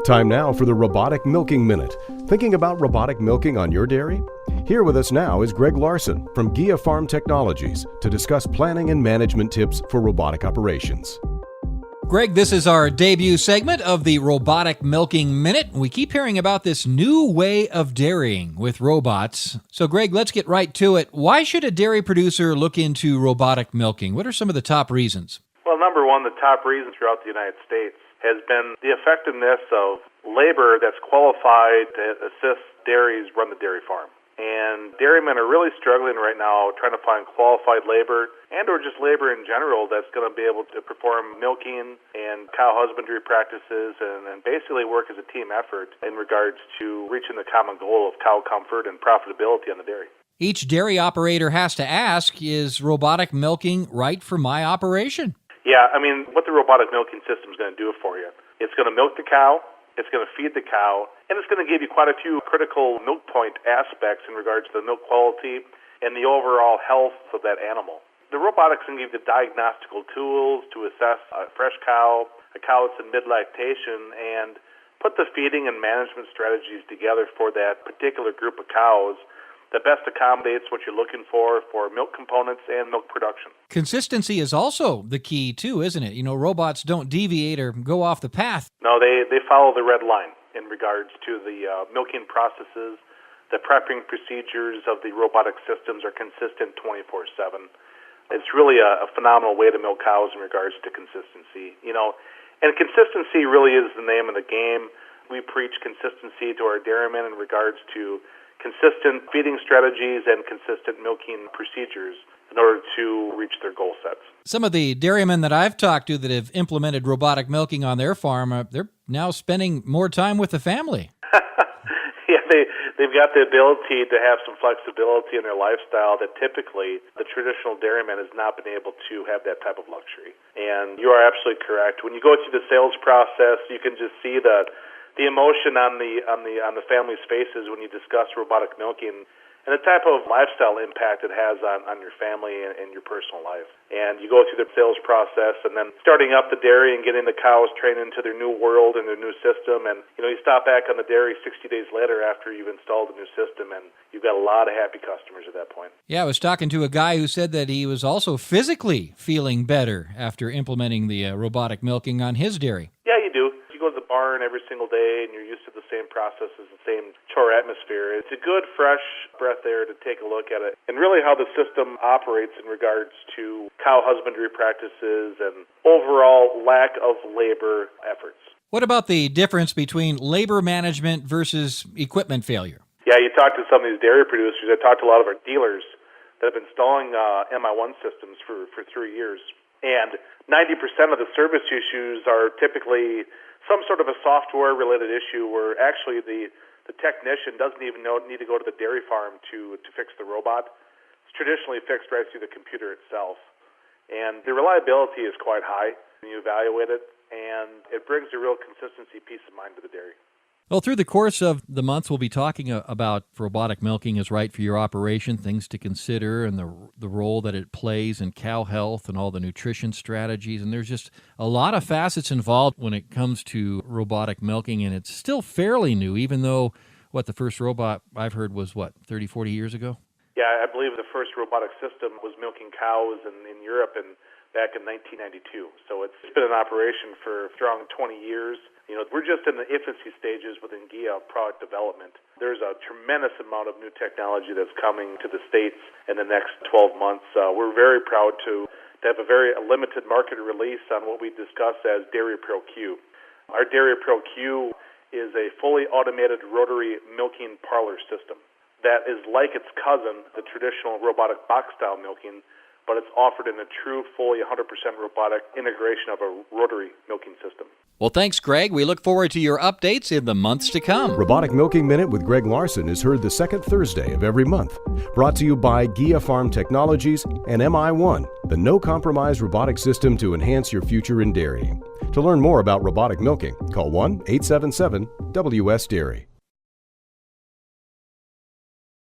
Time now for the Robotic Milking Minute. Thinking about robotic milking on your dairy? Here with us now is Greg Larson from Gia Farm Technologies to discuss planning and management tips for robotic operations. Greg, this is our debut segment of the Robotic Milking Minute. We keep hearing about this new way of dairying with robots. So, Greg, let's get right to it. Why should a dairy producer look into robotic milking? What are some of the top reasons? Well, number one, the top reason throughout the United States has been the effectiveness of labor that's qualified to assist dairies run the dairy farm. And dairymen are really struggling right now trying to find qualified labor and or just labor in general that's going to be able to perform milking and cow husbandry practices and basically work as a team effort in regards to reaching the common goal of cow comfort and profitability on the dairy. Each dairy operator has to ask, is robotic milking right for my operation? Yeah, I mean, what the robotic milking system is going to do for you, it's going to milk the cow, it's going to feed the cow, and it's going to give you quite a few critical milk point aspects in regards to the milk quality and the overall health of that animal. The robotics can give you the diagnostical tools to assess a fresh cow, a cow that's in mid-lactation, and put the feeding and management strategies together for that particular group of cows that best accommodates what you're looking for milk components and milk production. Consistency is also the key, too, isn't it? You know, robots don't deviate or go off the path. No, they follow the red line in regards to the milking processes. The prepping procedures of the robotic systems are consistent 24/7. It's really a phenomenal way to milk cows in regards to consistency. You know, and consistency really is the name of the game. We preach consistency to our dairymen in regards to consistent feeding strategies and consistent milking procedures in order to reach their goal sets. Some of the dairymen that I've talked to that have implemented robotic milking on their farm, they're now spending more time with the family. Yeah, they've got the ability to have some flexibility in their lifestyle that typically the traditional dairyman has not been able to have that type of luxury. And you are absolutely correct. When you go through the sales process, you can just see the emotion on the family's faces when you discuss robotic milking and the type of lifestyle impact it has on your family and your personal life. And you go through the sales process and then starting up the dairy and getting the cows trained into their new world and their new system. And, you know, you stop back on the dairy 60 days later after you've installed the new system and you've got a lot of happy customers at that point. Yeah, I was talking to a guy who said that he was also physically feeling better after implementing the robotic milking on his dairy. Yeah, you do. You go to the barn every single day and you're used to the same processes, the same chore atmosphere. It's a good, fresh breath air to take a look at it and really how the system operates in regards to cow husbandry practices and overall lack of labor efforts. What about the difference between labor management versus equipment failure? Yeah, you talk to some of these dairy producers. I talked to a lot of our dealers that have been installing MI1 systems for 3 years. And 90% of the service issues are typically some sort of a software-related issue where actually the technician doesn't even need to go to the dairy farm to fix the robot. It's traditionally fixed right through the computer itself. And the reliability is quite high when you evaluate it, and it brings a real consistency, peace of mind to the dairy. Well, through the course of the month, we'll be talking about if robotic milking is right for your operation, things to consider, and the role that it plays in cow health and all the nutrition strategies. And there's just a lot of facets involved when it comes to robotic milking, and it's still fairly new, even though, the first robot I've heard was, 30, 40 years ago? Yeah, I believe the first robotic system was milking cows in Europe back in 1992. So it's been in operation for a strong 20 years. You know, we're just in the infancy stages within Gia product development. There's a tremendous amount of new technology that's coming to the States in the next 12 months. We're very proud to have a very limited market release on what we discuss as Dairy Pro Q. Our Dairy Pro Q is a fully automated rotary milking parlor system that is like its cousin, the traditional robotic box-style milking, but it's offered in a true, fully 100% robotic integration of a rotary milking system. Well, thanks, Greg. We look forward to your updates in the months to come. Robotic Milking Minute with Greg Larson is heard the second Thursday of every month. Brought to you by Gia Farm Technologies and MI1, the no-compromise robotic system to enhance your future in dairying. To learn more about robotic milking, call 1-877-WS-DAIRY.